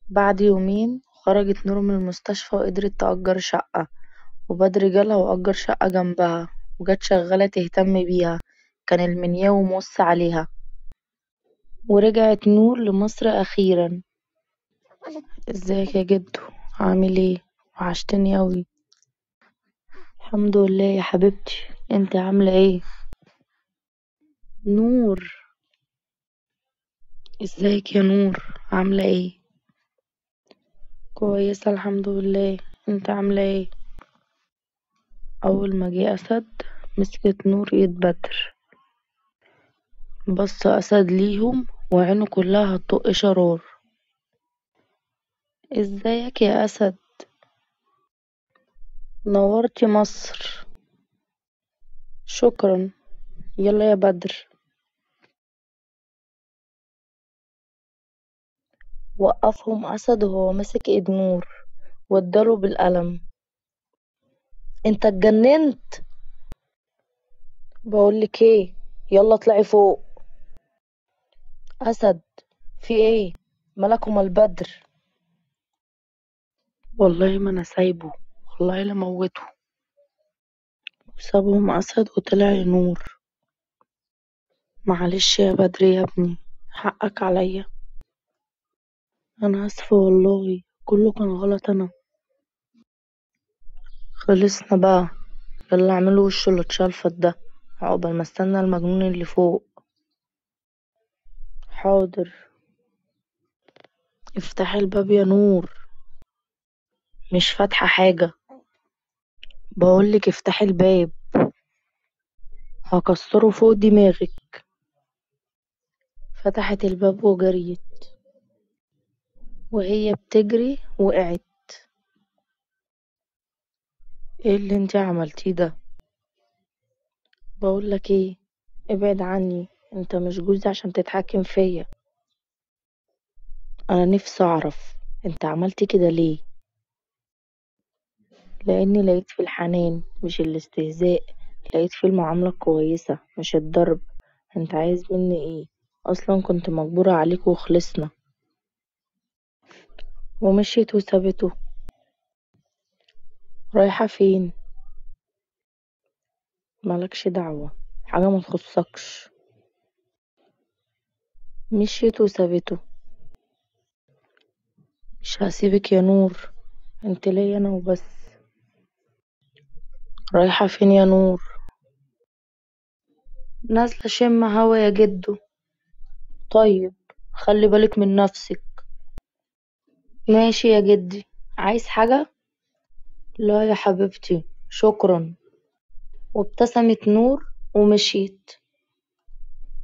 بعد يومين خرجت نور من المستشفى وقدرت تأجر شقة، وبدر جالها وأجر شقة جنبها وجت شغالة تهتم بيها. كان المنياوي موصي عليها. ورجعت نور لمصر أخيرا. ازيك يا جدو؟ عامل ايه؟ وحشتني أوي. الحمد لله يا حبيبتي. انت عاملة ايه؟ نور. ازيك يا نور؟ عاملة ايه؟ كويسة الحمد لله. انت عاملة ايه؟ أول ما جه أسد مسكت نور ايد بدر. بص أسد ليهم وعينه كلها هتطق شرار. ازيك يا أسد؟ نورتي مصر. شكرا. يلا يا بدر. وقفهم أسد وهو ماسك ايد نور واداله بالقلم. انت اتجننت؟ بقولك ايه، يلا اطلعي فوق. أسد، في ايه؟ مالك ومال بدر؟ والله ما انا سايبه، والله لا موته. وسابهم أسد وطلع لنور. معلش يا بدر يا ابني، حقك عليا. انا اسفه والله، كله كان غلط انا. خلصنا بقى. يلا اعملوا وش اللي اتشلفت ده عقبال ما استنى المجنون اللي فوق. حاضر. افتحي الباب يا نور. مش فاتحة حاجة. بقولك افتحي الباب. هكسره فوق دماغك. فتحت الباب وجريت. وهي بتجري وقعت. ايه اللي انتي عملتيه ده؟ بقولك ايه، ابعد عني. انت مش جوزي عشان تتحكم فيا. انا نفسي اعرف انت عملتي كده ليه. لاني لقيت في الحنان مش الاستهزاء. لقيت في المعاملة الكويسة مش الضرب. انت عايز مني ايه؟ اصلا كنت مجبورة عليك وخلصنا. ومشيت وسابته. رايحة فين؟ مالكش دعوة، حاجة ما تخصكش. مشيت وسابته. مش هسيبك يا نور، انت ليا انا وبس. رايحة فين يا نور؟ نازلة شم هوا يا جدو. طيب، خلي بالك من نفسك. ماشي يا جدي. عايز حاجة؟ لا يا حبيبتي، شكرا. وابتسمت نور ومشيت.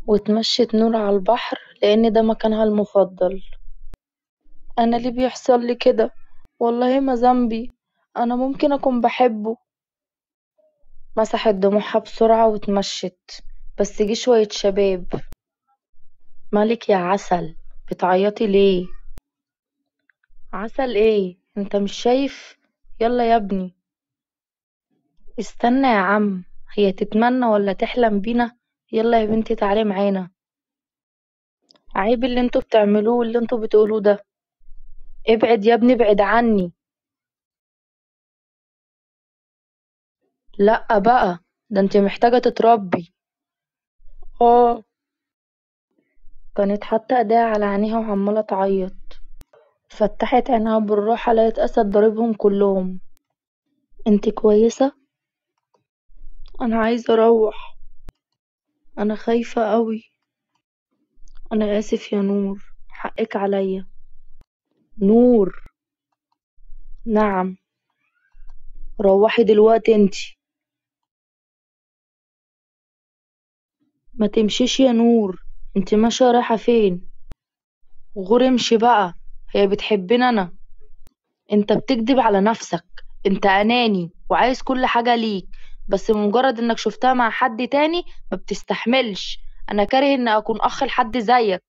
واتمشت نور على البحر لأن ده مكانها المفضل. أنا ليه بيحصل لي كده؟ والله ما ذنبي. أنا ممكن أكون بحبه. مسحت دموعها بسرعة واتمشت. بس جه شوية شباب. مالك يا عسل؟ بتعيطي ليه؟ عسل ايه؟ انت مش شايف؟ يلا يا ابني. استنى يا عم، هي تتمنى ولا تحلم بينا؟ يلا يا بنتي تعالي معانا. عيب اللي انتوا بتعملوه واللي انتوا بتقولوه ده. ابعد يا ابني، ابعد عني. لا بقى، ده انت محتاجة تتربي. اه. كانت حاطة ايديها على عينيها وعمالة تعيط. فتحت عينها بالراحة لقيت اسد ضاربهم كلهم. انت كويسة؟ انا عايزة اروح. انا خايفة قوي. انا اسف يا نور، حقك عليا. نور. نعم. روحي دلوقتي انتي. ما تمشيش يا نور. انتي ماشية رايحة فين؟ غور امشي بقى. هي بتحبني انا. انت بتكذب على نفسك. انت اناني وعايز كل حاجة ليك. بس بمجرد انك شفتها مع حد تاني ما بتستحملش. انا كاره ان اكون اخ لحد زيك.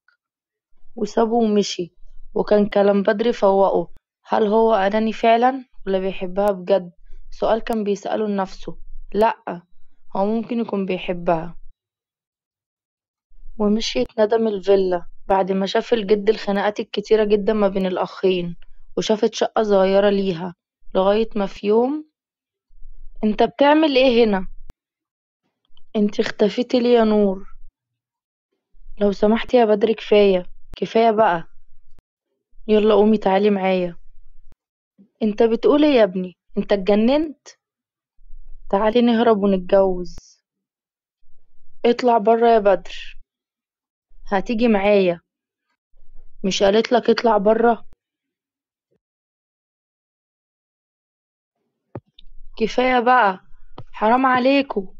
وسابه ومشي. وكان كلام بدري فوقه. هل هو اناني فعلا ولا بيحبها بجد؟ سؤال كان بيسأله لنفسه. لأ، هو ممكن يكون بيحبها. ومشيت ندم الفيلا بعد ما شاف الجد الخناقات الكتيرة جدا ما بين الأخين، وشافت شقة صغيرة ليها، لغاية ما في يوم. انت بتعمل ايه هنا؟ انت اختفيتي ليه يا نور؟ لو سمحتي يا بدر، كفاية كفاية بقى. يلا قومي تعالي معايا. انت بتقول ايه يا ابني؟ انت اتجننت؟ تعالي نهرب ونتجوز. اطلع برا يا بدر. هتيجي معايا؟ مش قالت لك اطلع برا؟ كفاية بقى، حرام عليكم.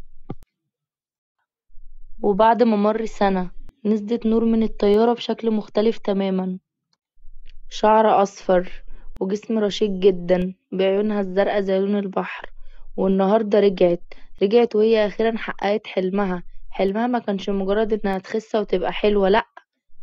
وبعد ما مر سنة، نزلت نور من الطيارة بشكل مختلف تماما. شعر أصفر، وجسم رشيق جدا بعيونها الزرقاء زي لون البحر. والنهاردة رجعت وهي أخيرا حققت حلمها. حلمها ما كانش مجرد إنها تخس وتبقى حلوة، لأ.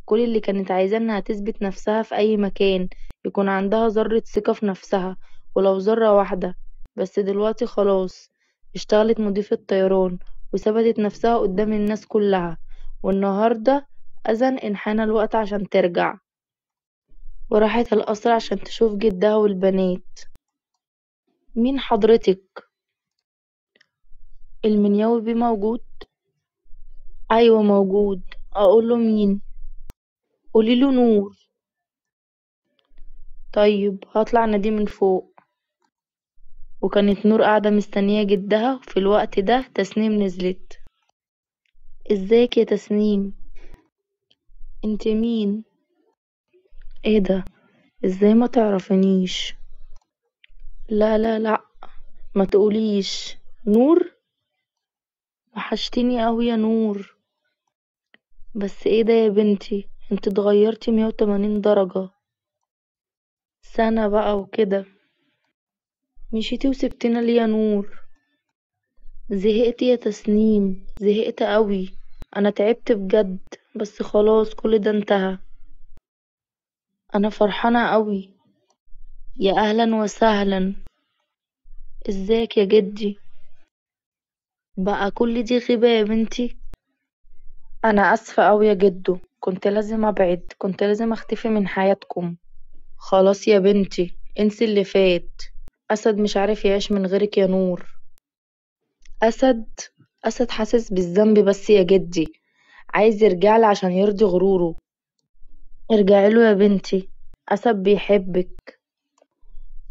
كل اللي كانت عايزاه إنها تثبت نفسها في أي مكان، يكون عندها ذرة ثقة في نفسها، ولو ذرة واحدة. بس دلوقتي خلاص، اشتغلت مضيفة طيران، وثبتت نفسها قدام الناس كلها. والنهاردة أذن إن حان الوقت عشان ترجع. وراحت القصر عشان تشوف جدها والبنات. مين حضرتك؟ المنياوي بيه موجود؟ أيوة موجود. أقوله مين؟ قوليله نور. طيب هطلع ناديه من فوق. وكانت نور قاعدة مستنية جدها. في الوقت ده تسنيم نزلت. ازيك يا تسنيم؟ انت مين؟ ايه ده؟ ازاي ما تعرفنيش؟ لا لا لا، ما تقوليش. نور؟ وحشتيني قوي يا نور. بس ايه ده يا بنتي؟ انت اتغيرتي 180 درجة. سنة بقى وكده. مشيتي وسبتنا ليه يا نور؟ زهقت يا تسنيم، زهقت قوي. انا تعبت بجد. بس خلاص كل ده انتهى. انا فرحانة قوي. يا اهلا وسهلا. ازيك يا جدي؟ بقى كل دي غيبة يا بنتي؟ انا اسفة قوي يا جدو، كنت لازم ابعد، كنت لازم اختفي من حياتكم. خلاص يا بنتي، انسي اللي فات. اسد مش عارف يعيش من غيرك يا نور. اسد؟ اسد حاسس بالذنب بس يا جدي، عايز يرجعلي عشان يرضي غروره. ارجعيله يا بنتي، اسد بيحبك.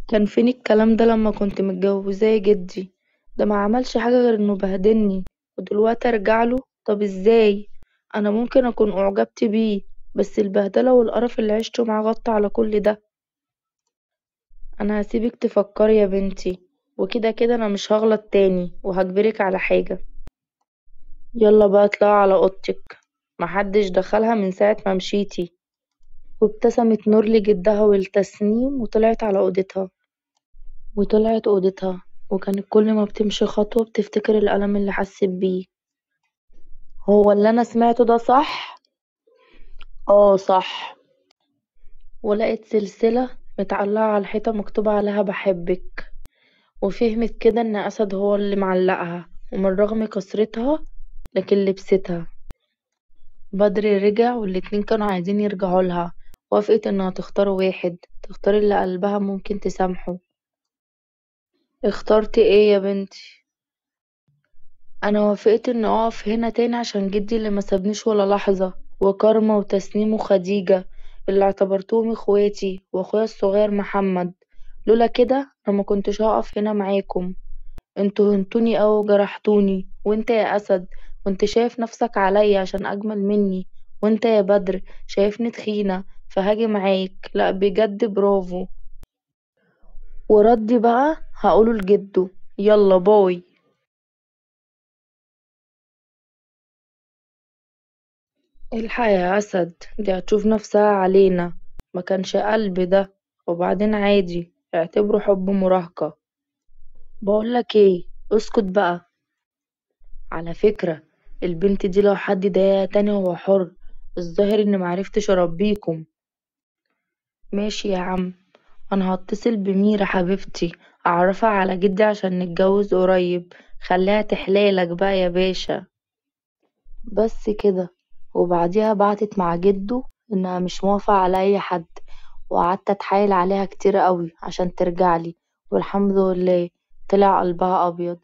كان فين الكلام ده لما كنت متجوزاه يا جدي؟ ده ما عملش حاجة غير انه بهدلني، ودلوقتي ارجعله؟ طب ازاي؟ انا ممكن اكون اعجبت بيه، بس البهدلة والقرف اللي عشته معاه غطى على كل ده. انا هسيبك تفكري يا بنتي، وكده كده انا مش هغلط تاني وهجبرك على حاجة. يلا بقى اطلعي على اوضتك، محدش دخلها من ساعة ما مشيتي. وابتسمت نور لجدها والتسنيم وطلعت على اوضتها. وكانت كل ما بتمشي خطوة بتفتكر الألم اللي حست بيه. هو اللي أنا سمعته ده صح؟ اه صح. ولقيت سلسلة متعلقة على الحيطة مكتوب عليها بحبك. وفهمت كده إن أسد هو اللي معلقها، ومن رغم كسرتها لكن لبستها. بدري رجع والاتنين كانوا عايزين يرجعوا لها. وافقت إنها تختار واحد، تختار اللي قلبها ممكن تسامحه. اخترت ايه يا بنتي؟ انا وافقت اني اقف هنا تاني عشان جدي اللي ما سابنيش ولا لحظة، وكارما وتسنيم وخديجة اللي اعتبرتهم اخواتي، واخويا الصغير محمد. لولا كده انا ما كنتش هقف هنا معاكم. انتوا هنتوني او جرحتوني. وانت يا اسد، كنت شايف نفسك عليا عشان اجمل مني. وانت يا بدر شايفني تخينة فهاجي معاك. لا بجد برافو. وردي بقى هقوله لجده. يلا باي. الحق يا أسد، دي هتشوف نفسها علينا. ما كانش قلب ده. وبعدين عادي، اعتبره حب مراهقة. بقولك ايه، اسكت بقى. على فكرة، البنت دي لو حد ضايقها تاني هو حر. الظاهر اني معرفتش اربيكم. ماشي يا عم. انا هتصل بميرة حبيبتي، اعرفها على جدي عشان نتجوز قريب. خليها تحلالك بقى يا باشا. بس كده. وبعديها بعتت مع جده إنها مش موافقة على أي حد، وقعدت أتحايل عليها كتير قوي عشان ترجعلي، والحمد لله طلع قلبها أبيض.